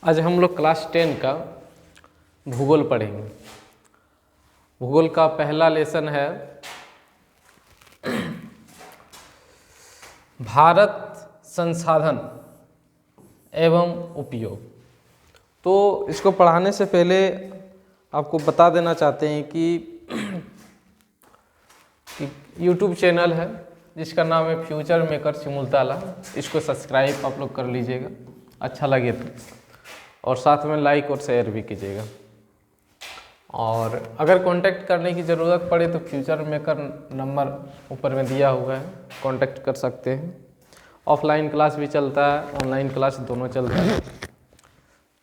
आज हम लोग क्लास 10 का भूगोल पढ़ेंगे। भूगोल का पहला लेसन है भारत संसाधन एवं उपयोग। तो इसको पढ़ाने से पहले आपको बता देना चाहते हैं कि YouTube चैनल है जिसका नाम है फ्यूचर मेकर सिमुलताला। इसको सब्सक्राइब आप लोग कर लीजिएगा अच्छा लगे तो, और साथ में लाइक और शेयर भी कीजिएगा। और अगर कांटेक्ट करने की ज़रूरत पड़े तो फ्यूचर मेकर नंबर ऊपर में दिया हुआ है, कांटेक्ट कर सकते हैं। ऑफलाइन क्लास भी चलता है, ऑनलाइन क्लास दोनों चलता है,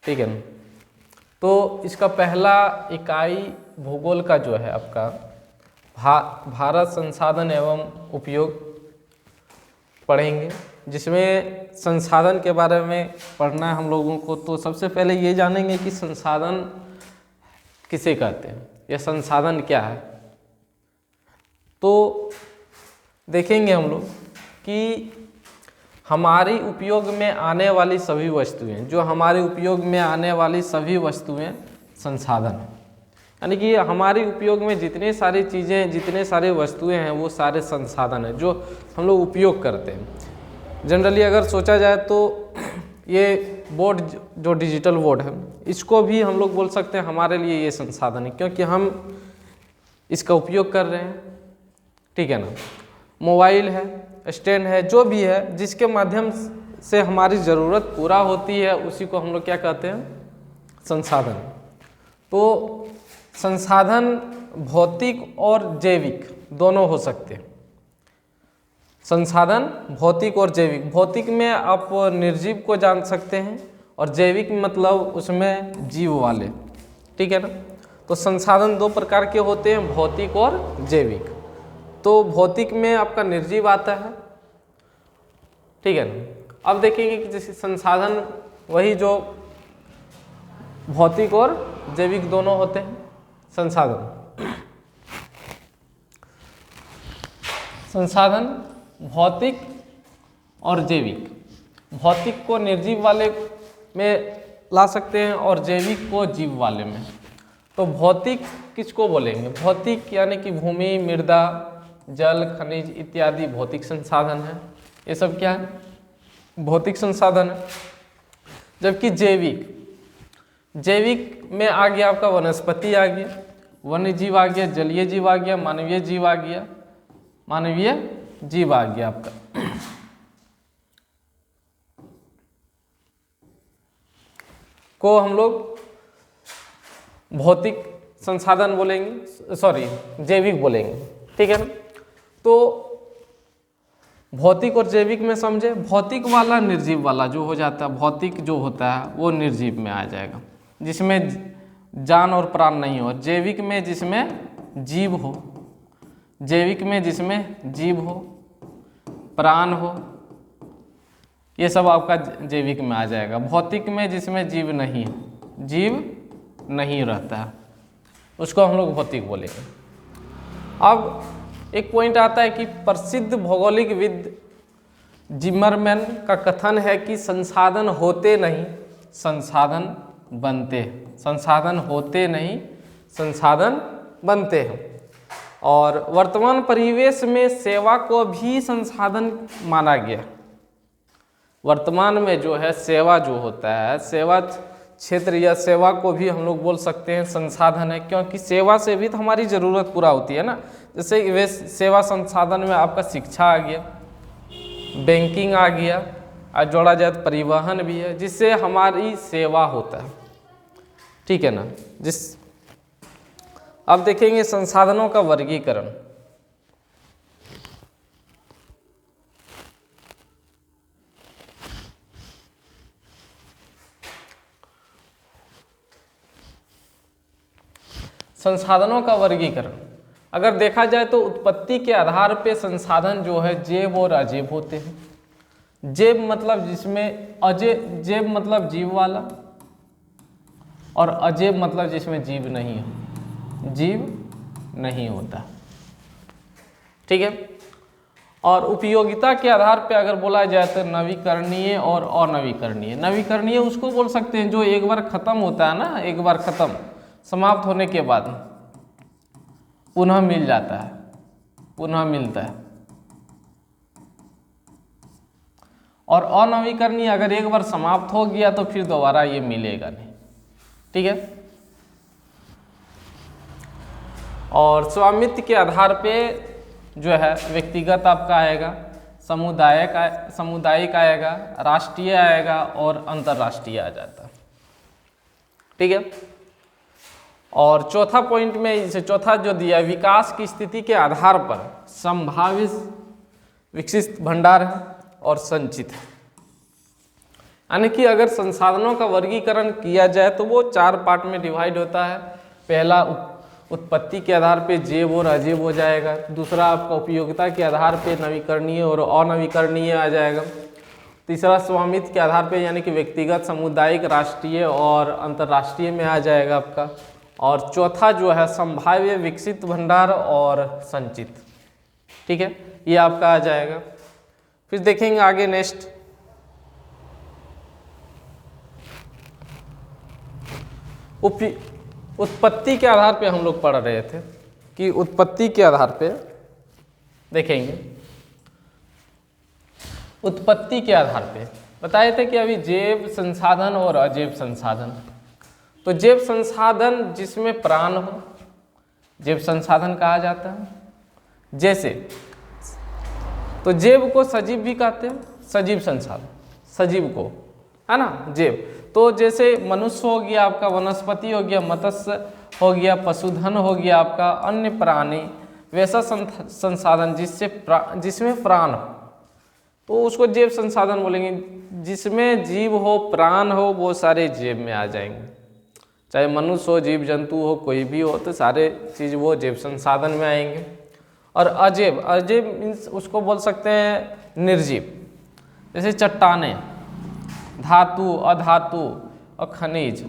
ठीक है ना। तो इसका पहला इकाई भूगोल का जो है आपका भारत संसाधन एवं उपयोग पढ़ेंगे, जिसमें संसाधन के बारे में पढ़ना है हम लोगों को। तो सबसे पहले ये जानेंगे कि संसाधन किसे कहते हैं या संसाधन क्या है। तो देखेंगे हम लोग कि हमारी उपयोग में आने वाली सभी वस्तुएं, जो हमारे उपयोग में आने वाली सभी वस्तुएं संसाधन हैं। यानी कि हमारे उपयोग में जितने सारी चीज़ें, जितने सारे वस्तुएं हैं, वो सारे संसाधन हैं जो हम लोग उपयोग करते हैं। जनरली अगर सोचा जाए तो ये बोर्ड जो डिजिटल बोर्ड है, इसको भी हम लोग बोल सकते हैं हमारे लिए ये संसाधन है, क्योंकि हम इसका उपयोग कर रहे हैं, ठीक है ना। मोबाइल है, स्टैंड है, जो भी है जिसके माध्यम से हमारी ज़रूरत पूरा होती है, उसी को हम लोग क्या कहते हैं, संसाधन। तो संसाधन भौतिक और जैविक दोनों हो सकते हैं। संसाधन भौतिक और जैविक, भौतिक में आप निर्जीव को जान सकते हैं और जैविक मतलब उसमें जीव वाले, ठीक है ना। तो संसाधन दो प्रकार के होते हैं, भौतिक और जैविक। तो भौतिक में आपका निर्जीव आता है, ठीक है ना। अब देखेंगे कि जैसे संसाधन वही जो भौतिक और जैविक दोनों होते हैं। संसाधन भौतिक और जैविक, भौतिक को निर्जीव वाले में ला सकते हैं और जैविक को जीव वाले में। तो भौतिक किसको बोलेंगे, भौतिक यानी कि भूमि, मृदा, जल, खनिज इत्यादि भौतिक संसाधन है। ये सब क्या है, भौतिक संसाधन है। जबकि जैविक, जैविक में आ गया आपका वनस्पति आ गया, वन्य जीव आ गया, जलीय जीव आ गया, मानवीय जीव आ गया, मानवीय जीव आ गया आपका। को हम लोग भौतिक संसाधन बोलेंगे, सॉरी जैविक बोलेंगे, ठीक है ना। तो भौतिक और जैविक में समझे, भौतिक वाला निर्जीव वाला जो हो जाता है, भौतिक जो होता है वो निर्जीव में आ जाएगा, जिसमें जान और प्राण नहीं हो। जैविक में जिसमें जीव हो, जैविक में जिसमें जीव हो, प्राण हो, ये सब आपका जैविक में आ जाएगा। भौतिक में जिसमें जीव नहीं है, जीव नहीं रहता है, उसको हम लोग भौतिक बोलेंगे। अब एक पॉइंट आता है कि प्रसिद्ध भौगोलिकविद जिमरमैन का कथन है कि संसाधन होते नहीं, संसाधन बनते हैं। संसाधन होते नहीं, संसाधन बनते हैं। और वर्तमान परिवेश में सेवा को भी संसाधन माना गया। वर्तमान में जो है सेवा जो होता है, सेवा क्षेत्र या सेवा को भी हम लोग बोल सकते हैं संसाधन है, क्योंकि सेवा से भी तो हमारी ज़रूरत पूरा होती है ना। जैसे वे सेवा संसाधन में आपका शिक्षा आ गया, बैंकिंग आ गया, और जोड़ा जाए तो परिवहन भी है, जिससे हमारी सेवा होता है, ठीक है ना। अब देखेंगे संसाधनों का वर्गीकरण। संसाधनों का वर्गीकरण अगर देखा जाए तो उत्पत्ति के आधार पे संसाधन जो है जैव और अजैव होते हैं। जैव मतलब जिसमें जैव मतलब जीव वाला, और अजैव मतलब जिसमें जीव नहीं हो, जीव नहीं होता, ठीक है। और उपयोगिता के आधार पे अगर बोला जाए तो नवीकरणीय और अनवीकरणीय। नवीकरणीय उसको बोल सकते हैं जो एक बार खत्म होता है ना, एक बार खत्म समाप्त होने के बाद पुनः मिल जाता है, पुनः मिलता है। और अनवीकरणीय अगर एक बार समाप्त हो गया तो फिर दोबारा ये मिलेगा नहीं। ठीक है। और स्वामित्व के आधार पे जो है व्यक्तिगत आपका आएगा, सामुदायिक आएगा, राष्ट्रीय आएगा और अंतर्राष्ट्रीय आ जाता है। ठीक है। और चौथा पॉइंट में इसे चौथा जो दिया, विकास की स्थिति के आधार पर संभावित विकसित भंडार है और संचित है। यानी कि अगर संसाधनों का वर्गीकरण किया जाए तो वो 4 पार्ट में डिवाइड होता है। पहला उत्पत्ति के आधार पे जैव और अजैव हो जाएगा। दूसरा आपका उपयोगिता के आधार पे नवीकरणीय और अनवीकरणीय आ जाएगा। तीसरा स्वामित्व के आधार पे यानी कि व्यक्तिगत, सामुदायिक, राष्ट्रीय और अंतर्राष्ट्रीय में आ जाएगा आपका। और चौथा जो है संभाव्य विकसित भंडार और संचित। ठीक है, ये आपका आ जाएगा। फिर देखेंगे आगे नेक्स्ट उत्पत्ति के आधार पे हम लोग पढ़ रहे थे कि उत्पत्ति के आधार पे देखेंगे। उत्पत्ति के आधार पे बताए थे कि अभी जैव संसाधन और अजैव संसाधन। तो जैव संसाधन जिसमें प्राण हो, जैव संसाधन कहा जाता है। जैसे तो जैव को सजीव भी कहते हैं, सजीव संसाधन, सजीव को, है ना, जैव। तो जैसे मनुष्य हो गया आपका, वनस्पति हो गया, मत्स्य हो गया, पशुधन हो गया आपका, अन्य प्राणी, वैसा संसाधन जिसमें प्राण हो तो उसको जैव संसाधन बोलेंगे। जिसमें जीव हो, प्राण हो, वो सारे जैव में आ जाएंगे। चाहे मनुष्य हो, जीव जंतु हो, कोई भी हो, तो सारे चीज़ वो जैव संसाधन में आएंगे। और अजैव, अजैव मीन्स उसको बोल सकते हैं निर्जीव। जैसे चट्टानें, धातु, अधातु और खनिज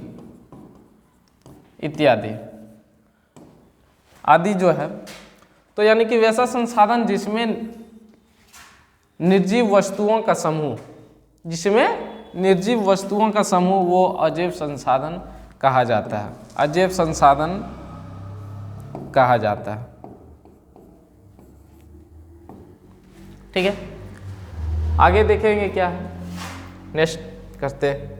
इत्यादि आदि जो है, तो यानी कि वैसा संसाधन जिसमें निर्जीव वस्तुओं का समूह, जिसमें निर्जीव वस्तुओं का समूह, वो अजैव संसाधन कहा जाता है, अजैव संसाधन कहा जाता है। ठीक है, आगे देखेंगे क्या है, नेक्स्ट करते हैं।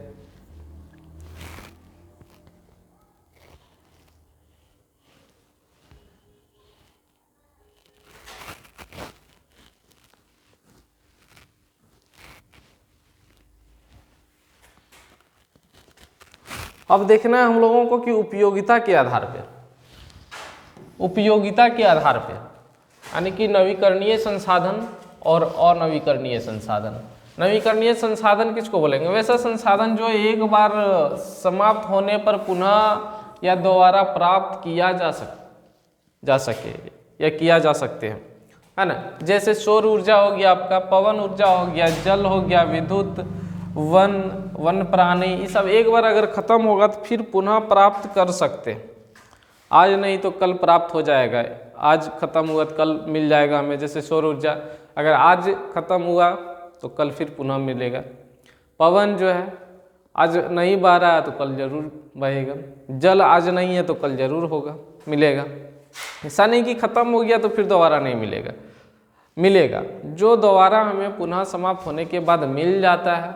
अब देखना है हम लोगों को कि उपयोगिता के आधार पे, उपयोगिता के आधार पे यानी कि नवीकरणीय संसाधन और अनवीकरणीय संसाधन। नवीकरणीय संसाधन किसको बोलेंगे? वैसा संसाधन जो एक बार समाप्त होने पर पुनः या दोबारा प्राप्त किया जा सके या किया जा सकते हैं, है ना। जैसे सौर ऊर्जा हो गया आपका, पवन ऊर्जा हो गया, जल हो गया, विद्युत, वन प्राणी, ये सब एक बार अगर खत्म होगा तो फिर पुनः प्राप्त कर सकते हैं। आज नहीं तो कल प्राप्त हो जाएगा, आज खत्म हुआ तो कल मिल जाएगा हमें। जैसे सौर ऊर्जा अगर आज खत्म हुआ तो कल फिर पुनः मिलेगा। पवन जो है आज नहीं बह रहा है तो कल जरूर बहेगा। जल आज नहीं है तो कल जरूर होगा, मिलेगा। ऐसा नहीं कि खत्म हो गया तो फिर दोबारा नहीं मिलेगा, मिलेगा। जो दोबारा हमें पुनः समाप्त होने के बाद मिल जाता है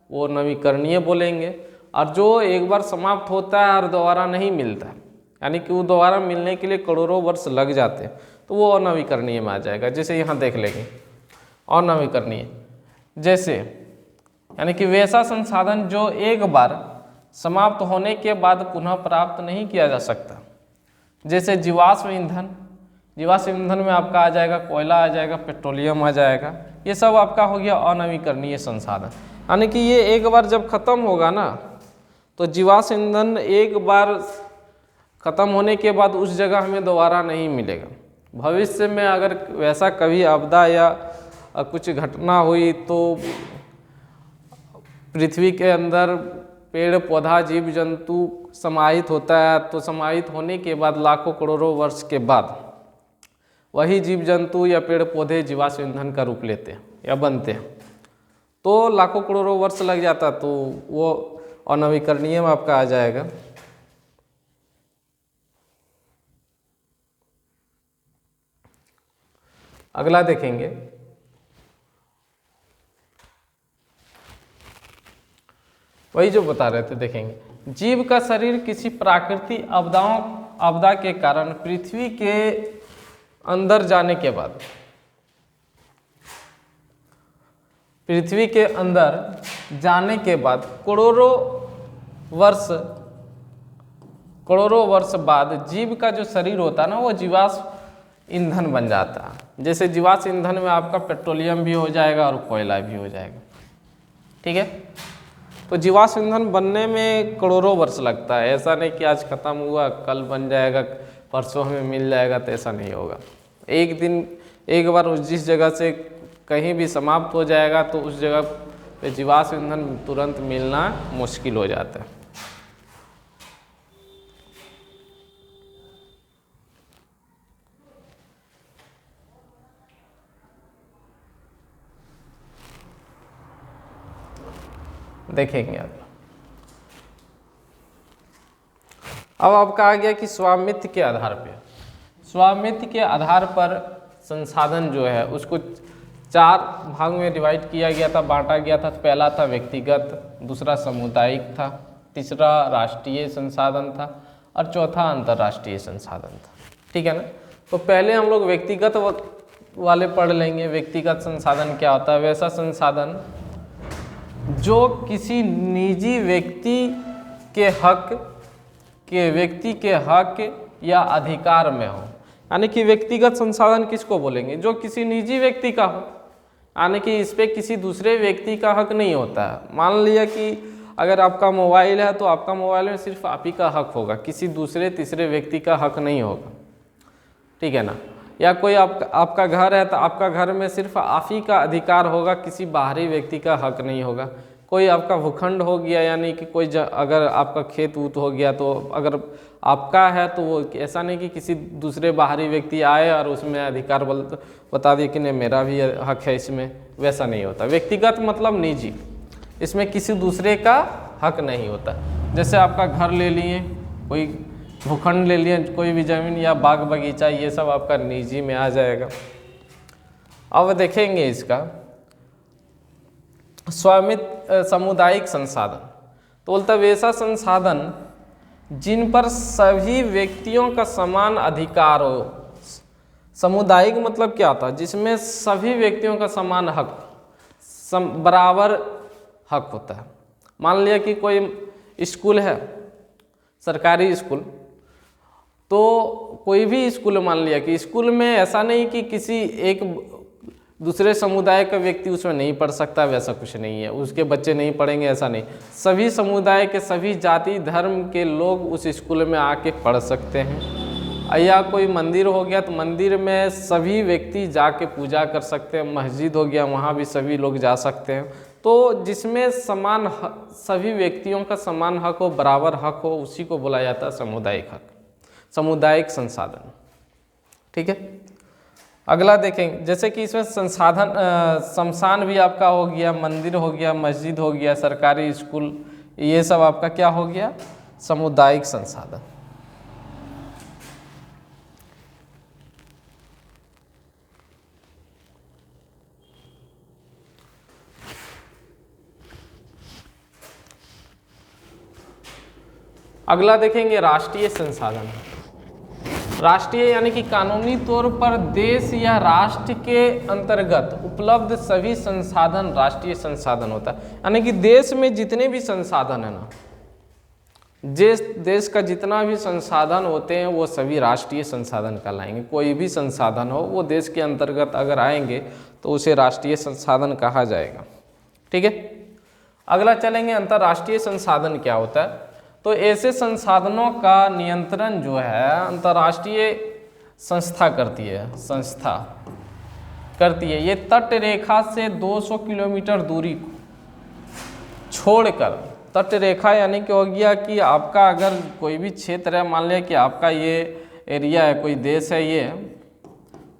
वो नवीकरणीय बोलेंगे, और जो एक बार समाप्त होता है और दोबारा नहीं मिलता है, यानी कि वो दोबारा मिलने के लिए करोड़ों वर्ष लग जाते हैं, तो वो अनवीकरणीय में आ जाएगा। जैसे यहाँ देख लेंगे अनवीकरणीय, जैसे यानी कि वैसा संसाधन जो एक बार समाप्त होने के बाद पुनः प्राप्त नहीं किया जा सकता। जैसे जीवाश्म ईंधन, जीवाश्म ईंधन में आपका आ जाएगा कोयला, आ जाएगा पेट्रोलियम, आ जाएगा, ये सब आपका हो गया अनवीकरणीय संसाधन। यानी कि ये एक बार जब खत्म होगा ना, तो जीवाश्म ईंधन एक बार खत्म होने के बाद उस जगह हमें दोबारा नहीं मिलेगा। भविष्य में अगर वैसा कभी आपदा या कुछ घटना हुई तो पृथ्वी के अंदर पेड़ पौधा जीव जंतु समाहित होता है, तो समाहित होने के बाद लाखों करोड़ों वर्ष के बाद वही जीव जंतु या पेड़ पौधे जीवाश्म ईंधन का रूप लेते हैं या बनते हैं। तो लाखों करोड़ों वर्ष लग जाता, तो वो अनवीकरणीय में आपका आ जाएगा। अगला देखेंगे, वही जो बता रहे थे, देखेंगे जीव का शरीर किसी प्राकृतिक आपदा के कारण पृथ्वी के अंदर जाने के बाद, पृथ्वी के अंदर जाने के बाद करोड़ों वर्ष बाद जीव का जो शरीर होता है ना, वो जीवाश्म ईंधन बन जाता है। जैसे जीवाश्म ईंधन में आपका पेट्रोलियम भी हो जाएगा और कोयला भी हो जाएगा, ठीक है। तो जीवाश्म ईंधन बनने में करोड़ों वर्ष लगता है। ऐसा नहीं कि आज खत्म हुआ कल बन जाएगा, परसों हमें मिल जाएगा, तो ऐसा नहीं होगा। एक दिन एक बार जिस जगह से कहीं भी समाप्त हो जाएगा तो उस जगह पे जीवाश्म ईंधन तुरंत मिलना मुश्किल हो जाता है। देखेंगे अब आपका आ गया कि स्वामित्व के आधार पे, स्वामित्व के आधार पर संसाधन जो है उसको 4 भाग में डिवाइड किया गया था, बांटा गया था। पहला था व्यक्तिगत, दूसरा सामुदायिक था, तीसरा राष्ट्रीय संसाधन था और चौथा अंतर्राष्ट्रीय संसाधन था, ठीक है ना। तो पहले हम लोग व्यक्तिगत वाले पढ़ लेंगे। व्यक्तिगत संसाधन क्या होता है? वैसा संसाधन जो किसी निजी व्यक्ति के हक या अधिकार में हो। यानी कि व्यक्तिगत संसाधन किसको बोलेंगे? जो किसी निजी व्यक्ति का हो, यानी कि इस पे किसी दूसरे व्यक्ति का हक नहीं होता है। मान लिया कि अगर आपका मोबाइल है तो आपका मोबाइल में सिर्फ आप ही का हक होगा, किसी दूसरे तीसरे व्यक्ति का हक नहीं होगा, ठीक है ना। या कोई आपका घर है तो आपका घर में सिर्फ आप ही का अधिकार होगा, किसी बाहरी व्यक्ति का हक नहीं होगा। कोई आपका भूखंड हो गया, यानी कि कोई अगर आपका खेत ऊत हो गया तो अगर आपका है तो वो ऐसा नहीं कि किसी दूसरे बाहरी व्यक्ति आए और उसमें अधिकार बता दिए कि नहीं मेरा भी हक है इसमें, वैसा नहीं होता। व्यक्तिगत मतलब निजी, इसमें किसी दूसरे का हक नहीं होता। जैसे आपका घर ले लिए, कोई भूखंड ले लिए, कोई भी जमीन या बाग बगीचा, ये सब आपका निजी में आ जाएगा। अब देखेंगे इसका स्वामित्व सामुदायिक संसाधन। तो बोलता वैसा संसाधन जिन पर सभी व्यक्तियों का समान अधिकार हो। सामुदायिक मतलब क्या होता है? जिसमें सभी व्यक्तियों का समान हक, बराबर हक होता है। मान लिया कि कोई स्कूल है, सरकारी स्कूल, तो कोई भी स्कूल मान लिया कि स्कूल में ऐसा नहीं कि किसी एक दूसरे समुदाय का व्यक्ति उसमें नहीं पढ़ सकता, वैसा कुछ नहीं है। उसके बच्चे नहीं पढ़ेंगे ऐसा नहीं, सभी समुदाय के सभी जाति धर्म के लोग उस स्कूल में आके पढ़ सकते हैं। या कोई मंदिर हो गया तो मंदिर में सभी व्यक्ति जाके पूजा कर सकते हैं। मस्जिद हो गया, वहाँ भी सभी लोग जा सकते हैं। तो जिसमें समान सभी व्यक्तियों का समान हक हो, बराबर हक हो, उसी को बोला जाता है सामुदायिक हक, सामुदायिक संसाधन, ठीक है। अगला देखेंगे, जैसे कि इसमें संसाधन शमशान भी आपका हो गया, मंदिर हो गया, मस्जिद हो गया, सरकारी स्कूल, ये सब आपका क्या हो गया? सामुदायिक संसाधन। अगला देखेंगे राष्ट्रीय संसाधन। राष्ट्रीय यानी कि कानूनी तौर पर देश या राष्ट्र के अंतर्गत उपलब्ध सभी संसाधन राष्ट्रीय संसाधन होता है। यानी कि देश में जितने भी संसाधन है ना, देश का जितना भी संसाधन होते हैं वो सभी राष्ट्रीय संसाधन कहलाएंगे। कोई भी संसाधन हो वो देश के अंतर्गत अगर आएंगे तो उसे राष्ट्रीय संसाधन कहा जाएगा, ठीक है। अगला चलेंगे अंतर्राष्ट्रीय संसाधन क्या होता है। तो ऐसे संसाधनों का नियंत्रण जो है अंतर्राष्ट्रीय संस्था करती है। ये तट रेखा से 200 किलोमीटर दूरी को छोड़कर, तट रेखा यानी कि हो गया कि आपका अगर कोई भी क्षेत्र है, मान लिया कि आपका ये एरिया है, कोई देश है ये,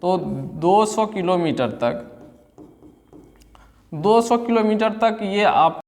तो 200 किलोमीटर तक ये आप